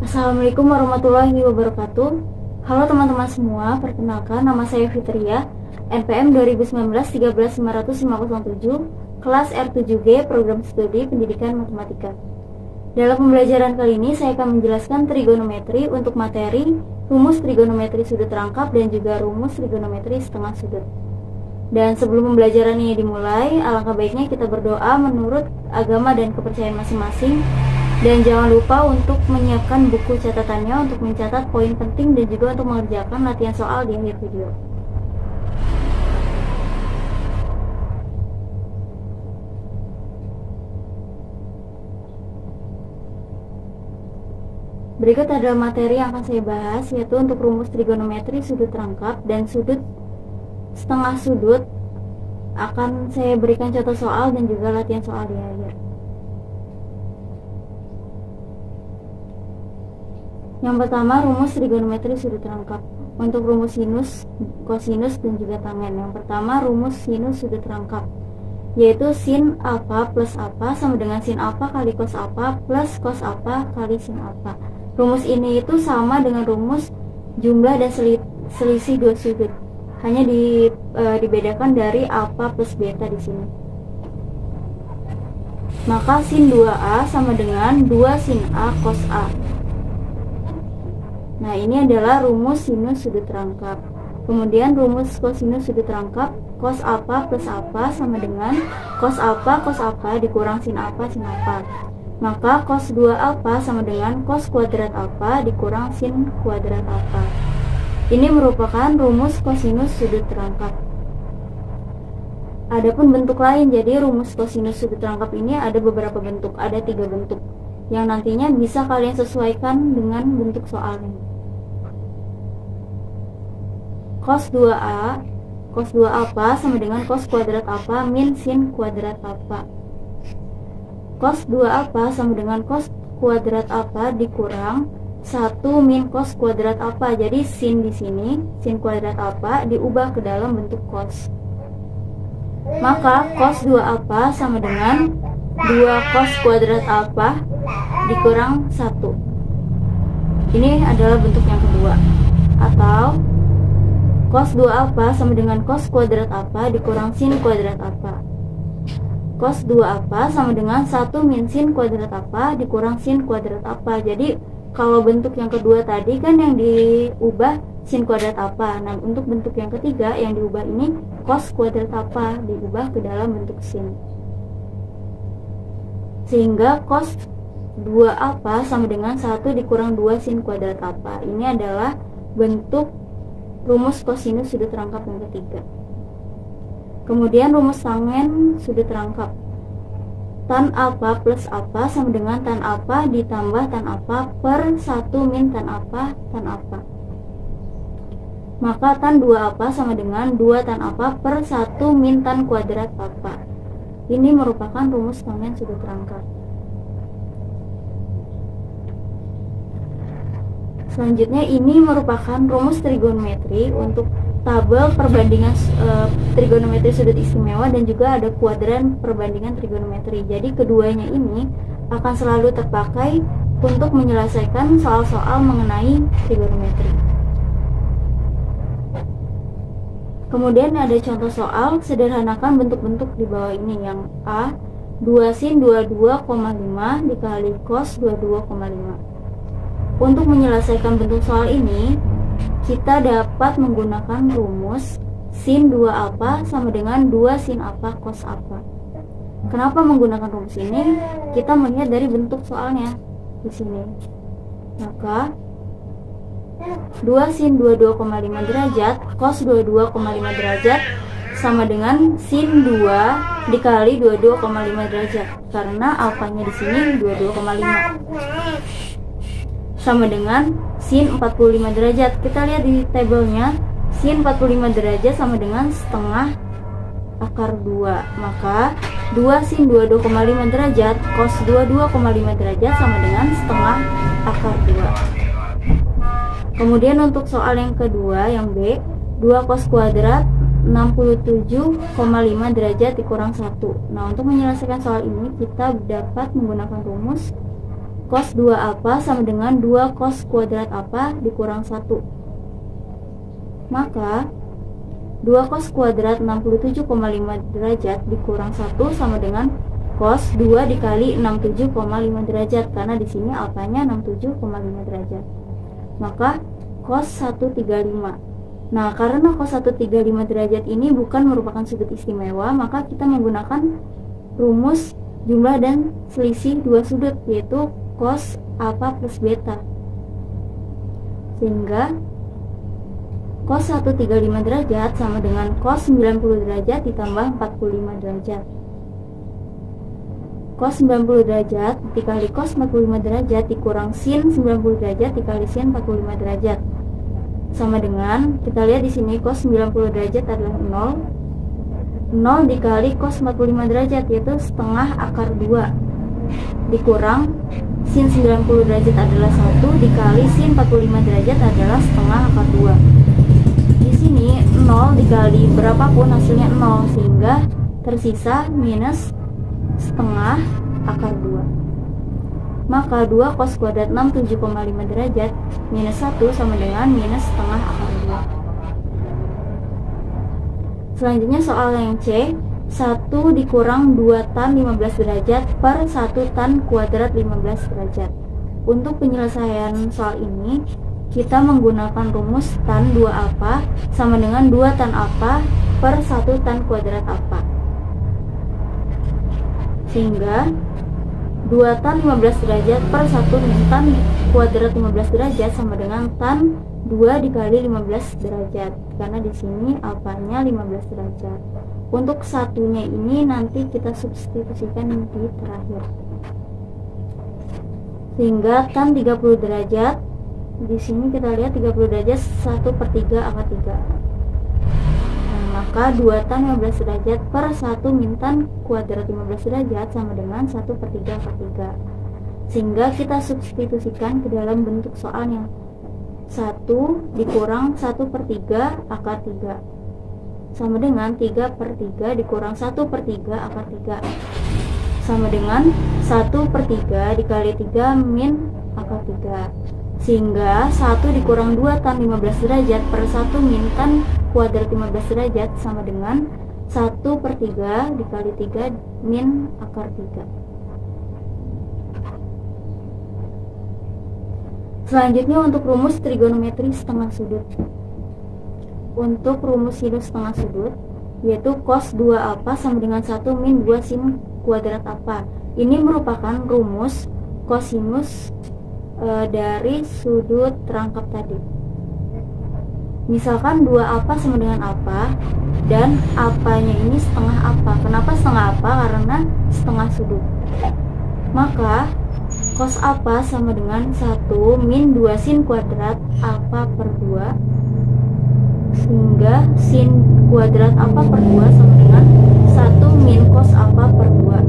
Assalamualaikum warahmatullahi wabarakatuh. Halo teman-teman semua, perkenalkan nama saya Fitria, NPM 2019-1350507, kelas R7G, Program Studi Pendidikan Matematika. Dalam pembelajaran kali ini saya akan menjelaskan trigonometri untuk materi rumus trigonometri sudut rangkap dan juga rumus trigonometri setengah sudut. Dan sebelum pembelajaran ini dimulai, alangkah baiknya kita berdoa menurut agama dan kepercayaan masing-masing. Dan jangan lupa untuk menyiapkan buku catatannya untuk mencatat poin penting dan juga untuk mengerjakan latihan soal di akhir video. Berikut adalah materi yang akan saya bahas, yaitu untuk rumus trigonometri sudut rangkap dan sudut setengah sudut. Akan saya berikan contoh soal dan juga latihan soal di akhir. Yang pertama, rumus trigonometri sudut rangkap. Untuk rumus sinus, kosinus, dan juga tangen. Yang pertama, rumus sinus sudut rangkap, yaitu sin alfa plus alfa sama dengan sin alfa kali cos alfa plus cos alfa kali sin alfa. Rumus ini itu sama dengan rumus jumlah dan selisih dua sudut. Hanya dibedakan dari alfa plus beta di sini. Maka sin 2A sama dengan 2 sin A cos A. Nah, ini adalah rumus sinus sudut rangkap. Kemudian rumus kosinus sudut rangkap, cos alfa plus alfa sama dengan cos alfa dikurang sin alfa Maka cos 2 alfa sama dengan cos kuadrat alfa dikurang sin kuadrat alfa. Ini merupakan rumus kosinus sudut rangkap. Adapun bentuk lain, jadi rumus kosinus sudut rangkap ini ada beberapa bentuk, ada 3 bentuk yang nantinya bisa kalian sesuaikan dengan bentuk soalnya. Cos 2A, cos 2 alfa sama dengan cos kuadrat alfa min sin kuadrat alfa. Cos 2 alfa sama dengan cos kuadrat alfa dikurang 1 min cos kuadrat alfa. Jadi sin di sini, sin kuadrat alfa diubah ke dalam bentuk cos. Maka cos 2 alfa sama dengan 2 cos kuadrat alfa dikurang 1. Ini adalah bentuk yang kedua. Atau cos 2 alfa sama dengan cos kuadrat alfa dikurang sin kuadrat alfa. Cos 2 alfa sama dengan 1 min sin kuadrat alfa dikurang sin kuadrat alfa. Jadi kalau bentuk yang kedua tadi kan yang diubah sin kuadrat alfa. Nah, untuk bentuk yang ketiga yang diubah ini cos kuadrat alfa diubah ke dalam bentuk sin. Sehingga cos 2 alfa sama dengan 1 dikurang 2 sin kuadrat alfa. Ini adalah bentuk rumus kosinus sudut rangkap yang ketiga. Kemudian rumus tangen sudut rangkap. Tan alfa plus alfa sama dengan tan alfa ditambah tan alfa per 1 min tan alfa. Maka tan 2 alfa sama dengan 2 tan alfa per 1 min tan kuadrat alfa. Ini merupakan rumus tangen sudut rangkap. Selanjutnya ini merupakan rumus trigonometri untuk tabel perbandingan trigonometri sudut istimewa dan juga ada kuadran perbandingan trigonometri. Jadi keduanya ini akan selalu terpakai untuk menyelesaikan soal-soal mengenai trigonometri. Kemudian ada contoh soal, sederhanakan bentuk-bentuk di bawah ini. Yang A, 2 sin 22,5 dikali cos 22,5. Untuk menyelesaikan bentuk soal ini, kita dapat menggunakan rumus sin 2 alfa sama dengan 2 sin alfa cos alfa. Kenapa menggunakan rumus ini? Kita melihat dari bentuk soalnya di sini. Maka 2 sin 22,5 derajat cos 22,5 derajat sama dengan sin 2 dikali 22,5 derajat. Karena alfanya di sini 22,5. Sama dengan sin 45 derajat. Kita lihat di tabelnya, sin 45 derajat sama dengan setengah akar 2. Maka 2 sin 22,5 derajat cos 22,5 derajat sama dengan setengah akar 2. Kemudian untuk soal yang kedua, yang B, 2 cos kuadrat 67,5 derajat dikurang 1. Nah, untuk menyelesaikan soal ini kita dapat menggunakan rumus cos 2 apa sama dengan 2 cos kuadrat apa dikurang 1. Maka 2 cos kuadrat 67,5 derajat dikurang 1 sama dengan cos 2 dikali 67,5 derajat, karena di sini alfanya 67,5 derajat. Maka cos 135. Nah, karena cos 135 derajat ini bukan merupakan sudut istimewa, maka kita menggunakan rumus jumlah dan selisih dua sudut, yaitu cos alfa plus beta. Sehingga cos 135 derajat sama dengan cos 90 derajat ditambah 45 derajat. Cos 90 derajat dikali cos 45 derajat dikurang sin 90 derajat dikali sin 45 derajat. Sama dengan, kita lihat di sini cos 90 derajat adalah 0. 0 dikali cos 45 derajat yaitu setengah akar 2 dikurang sin 90 derajat adalah 1 dikali sin 45 derajat adalah setengah akar 2. Di sini 0 dikali berapapun hasilnya 0, sehingga tersisa minus setengah akar 2. Maka 2 cos kuadrat 67,5 derajat minus 1 sama dengan minus setengah akar 2. Selanjutnya soal yang C, 1 dikurang 2 tan 15 derajat per 1 tan kuadrat 15 derajat. Untuk penyelesaian soal ini, kita menggunakan rumus tan 2 alfa sama dengan 2 tan alfa per 1 tan kuadrat alfa. Sehingga 2 tan 15 derajat per 1 tan kuadrat 15 derajat sama dengan tan 2 dikali 15 derajat, karena di sini alfanya 15 derajat. Untuk satunya ini nanti kita substitusikan di terakhir. Sehingga tan 30 derajat, di sini kita lihat 30 derajat 1/3 akar 3. Nah, maka 2 tan 15 derajat per 1 min tan kuadrat 15 derajat sama dengan 1/3 akar 3. Sehingga kita substitusikan ke dalam bentuk soal yang 1 dikurang 1/3 akar 3 sama dengan 3/3 dikurang 1/3 akar 3 sama dengan 1/3 dikali 3 min akar 3. Sehingga 1 dikurang 2 tan 15 derajat per 1 min tan kuadrat 15 derajat sama dengan 1/3 dikali 3 min akar 3. Selanjutnya untuk rumus trigonometri setengah sudut. Untuk rumus sinus setengah sudut, yaitu cos 2 alfa sama dengan 1 min 2 sin kuadrat alfa. Ini merupakan rumus kosinus dari sudut terangkap tadi. Misalkan 2 alfa sama dengan alfa dan alfanya ini setengah alfa. Kenapa setengah alfa? Karena setengah sudut. Maka cos alfa sama dengan 1 min 2 sin kuadrat alfa per 2, sehingga sin kuadrat alfa per 2 sama dengan 1 min cos alfa per 2.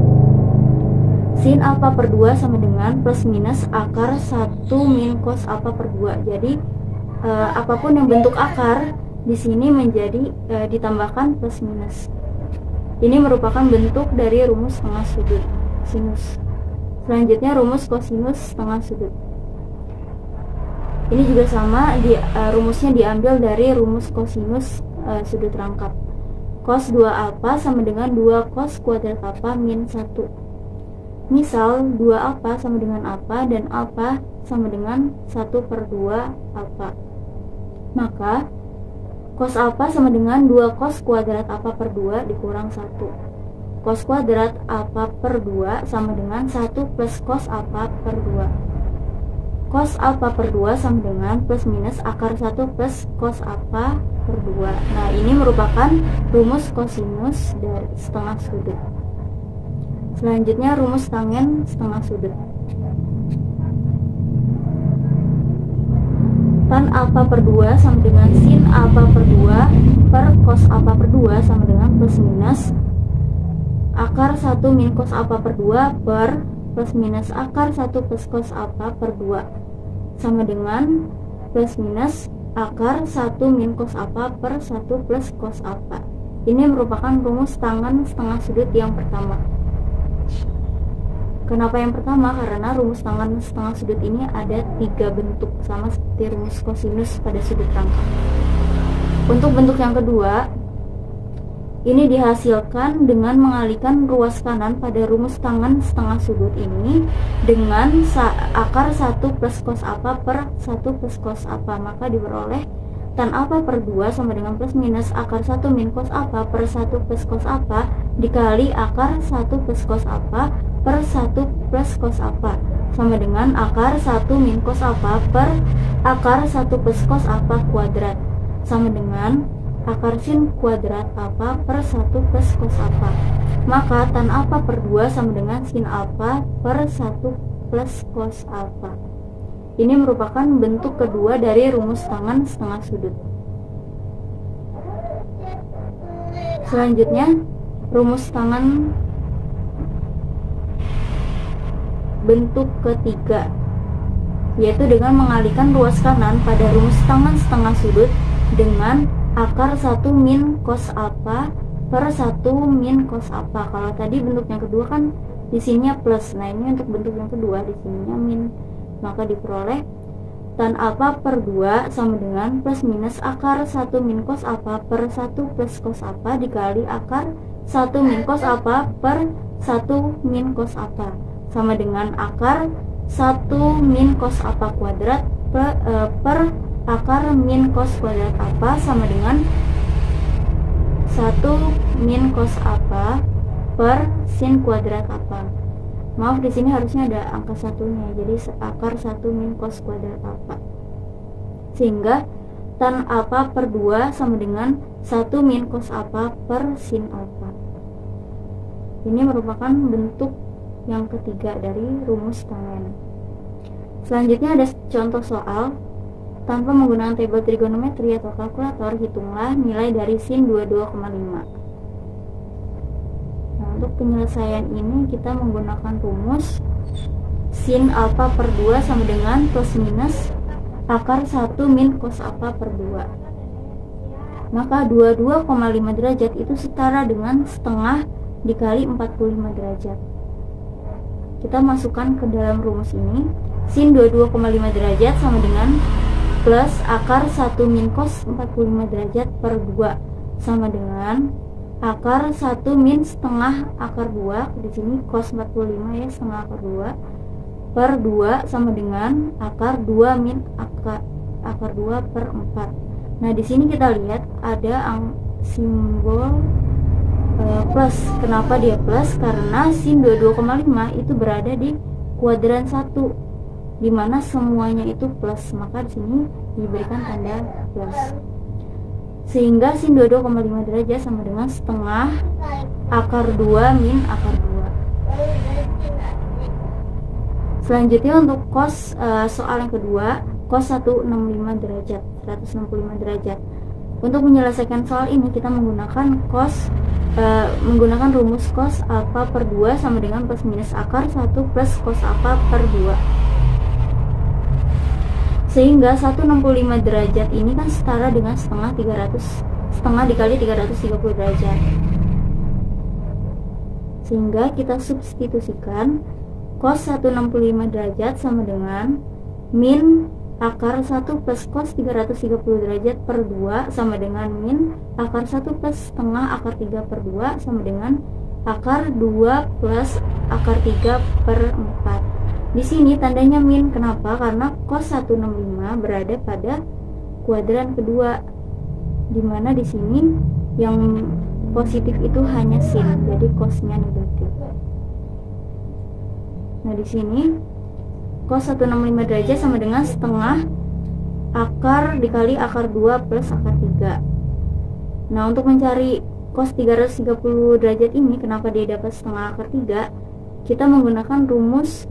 Sin alfa per 2 sama dengan plus minus akar 1 min cos alfa per 2. Jadi apapun yang bentuk akar di sini menjadi ditambahkan plus minus. Ini merupakan bentuk dari rumus setengah sudut sinus. Selanjutnya rumus kosinus setengah sudut. Ini juga sama, rumusnya diambil dari rumus kosinus sudut rangkap. Cos 2 alfa sama dengan 2 cos kuadrat alfa min 1. Misal 2 alfa sama dengan alfa dan alfa sama dengan 1/2 alfa. Maka cos alfa sama dengan 2 cos kuadrat alfa per 2 dikurang 1. Cos kuadrat alfa per 2 sama dengan 1 plus cos alfa per 2. Cos alfa per 2 sama dengan plus minus akar 1 plus cos alfa per 2. Nah, ini merupakan rumus kosinus dari setengah sudut. Selanjutnya rumus tangen setengah sudut. Tan alfa per 2 sama dengan sin alfa per 2 per cos alfa per 2 sama dengan plus minus akar 1 min cos alfa per 2 per plus minus akar 1 plus cos alfa per 2 sama dengan plus minus akar 1 min cos alfa per 1 plus cos alfa. Ini merupakan rumus tangen setengah sudut yang pertama. Kenapa yang pertama? Karena rumus tangan setengah sudut ini ada 3 bentuk, sama seperti rumus kosinus pada sudut rangka. Untuk bentuk yang kedua, ini dihasilkan dengan mengalihkan ruas kanan pada rumus tangan setengah sudut ini dengan akar 1 plus cos apa per 1 plus cos apa. Maka diperoleh tan apa per 2 sama dengan plus minus akar 1 min cos apa per 1 plus cos apa dikali akar 1 plus cos apa per 1 plus cos apa sama dengan akar 1 min cos apa per akar 1 plus cos apa kuadrat sama dengan akar sin kuadrat apa per 1 plus cos apa. Maka tan apa per 2 sama dengan sin apa per 1 plus cos apa. Ini merupakan bentuk kedua dari rumus tangan setengah sudut. Selanjutnya, rumus tangan bentuk ketiga, yaitu dengan mengalihkan ruas kanan pada rumus tangan setengah sudut dengan akar 1 min cos apa per 1 min cos apa. Kalau tadi bentuk yang kedua kan di sininya plus. Nah, ini untuk bentuk yang kedua di sininya min. Maka diperoleh tan apa per 2 sama dengan plus minus akar 1 min cos apa per 1 plus cos apa dikali akar 1 min cos apa per 1 min cos apa sama dengan akar 1 min cos apa kuadrat per akar min cos kuadrat apa sama dengan 1 min cos apa per sin kuadrat apa. Maaf, di sini harusnya ada angka satunya, jadi akar 1 min cos kuadrat apa. Sehingga tan apa per 2 sama dengan 1 min cos apa per sin apa. Ini merupakan bentuk yang ketiga dari rumus tangen. Selanjutnya ada contoh soal. Tanpa menggunakan tabel trigonometri atau kalkulator, hitunglah nilai dari sin 22,5. Nah, untuk penyelesaian ini kita menggunakan rumus sin alfa per 2 sama dengan plus minus akar 1 min cos alfa per 2. Maka 22,5 derajat itu setara dengan setengah dikali 45 derajat. Kita masukkan ke dalam rumus ini. Sin 22,5 derajat sama dengan plus akar 1 min cos 45 derajat per 2 sama dengan akar 1 min setengah akar 2, di sini cos 45 ya, setengah akar 2 per 2 sama dengan akar 2 min akar 2 per 4. Nah, di sini kita lihat ada simbol plus. Kenapa dia plus? Karena sin 22,5 itu berada di kuadran 1 di mana semuanya itu plus, maka di sini diberikan tanda plus. Sehingga sin 22,5 derajat sama dengan setengah akar 2 min akar 2. Selanjutnya untuk cos soal yang kedua, cos 165 derajat, 165 derajat. Untuk menyelesaikan soal ini kita menggunakan menggunakan rumus cos alfa per 2 sama dengan plus minus akar 1 plus cos alfa per 2. Sehingga 165 derajat ini kan setara dengan setengah dikali 330 derajat. Sehingga kita substitusikan cos 165 derajat sama dengan min akar 1 plus cos 330 derajat per 2 sama dengan min akar 1 plus setengah akar 3 per 2 sama dengan akar 2 plus akar 3 per 4. Di sini tandanya min. Kenapa? Karena cos 165 berada pada kuadran kedua, dimana di sini yang positif itu hanya sin, jadi cosnya negatif. Nah, di sini cos 165 derajat sama dengan setengah akar dikali akar 2 plus akar 3. Nah, untuk mencari cos 330 derajat ini, kenapa dia dapat setengah akar 3? Kita menggunakan rumus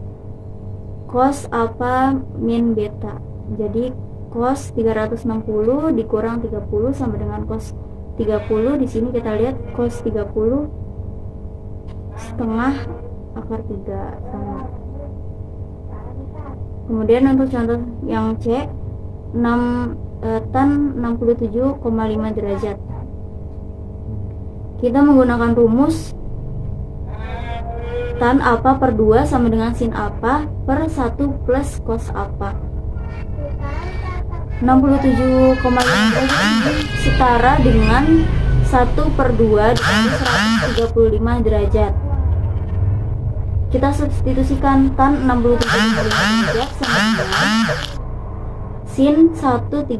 cos alfa min beta. Jadi cos 360 dikurang 30 sama dengan cos 30. Di sini kita lihat cos 30 setengah akar 3 sama. Kemudian untuk contoh yang C, tan 67,5 derajat. Kita menggunakan rumus tan apa per 2 sama dengan sin apa per 1 plus cos apa. 67,5 setara dengan 1 per 2 dikali 135 derajat. Kita substitusikan tan 67,5 derajat sama dengan sin 135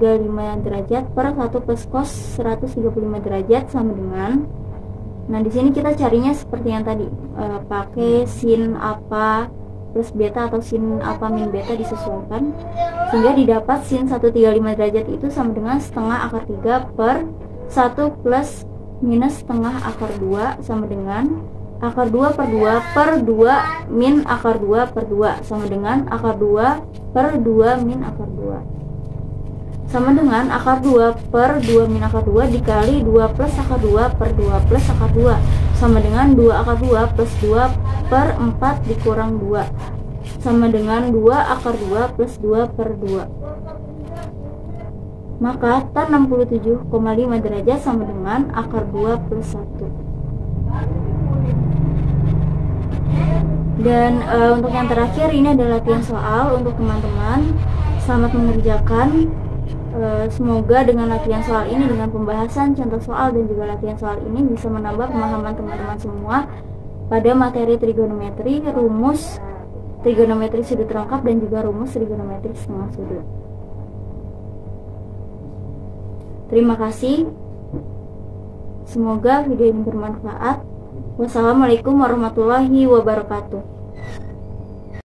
derajat per 1 plus cos 135 derajat sama dengan, nah di sini kita carinya seperti yang tadi, pakai sin apa plus beta atau sin apa min beta disesuaikan sehingga didapat sin 135 derajat itu sama dengan setengah akar 3 per 1 plus minus setengah akar 2 sama dengan akar 2 per 2 per 2 min akar 2 per 2 sama dengan akar 2 per 2 min akar 2 sama dengan akar 2 per 2 min akar 2 dikali 2 plus akar 2 per 2 plus akar 2 sama dengan 2 akar 2 plus 2 per 4 dikurang 2 sama dengan 2 akar 2 plus 2 per 2. Maka tan 67,5 derajat sama dengan akar 2 plus 1. Dan untuk yang terakhir ini adalah latihan soal untuk teman-teman. Selamat mengerjakan. Semoga dengan latihan soal ini, dengan pembahasan contoh soal dan juga latihan soal ini bisa menambah pemahaman teman-teman semua pada materi trigonometri, rumus trigonometri sudut rangkap dan juga rumus trigonometri setengah sudut. Terima kasih. Semoga video ini bermanfaat. Wassalamualaikum warahmatullahi wabarakatuh.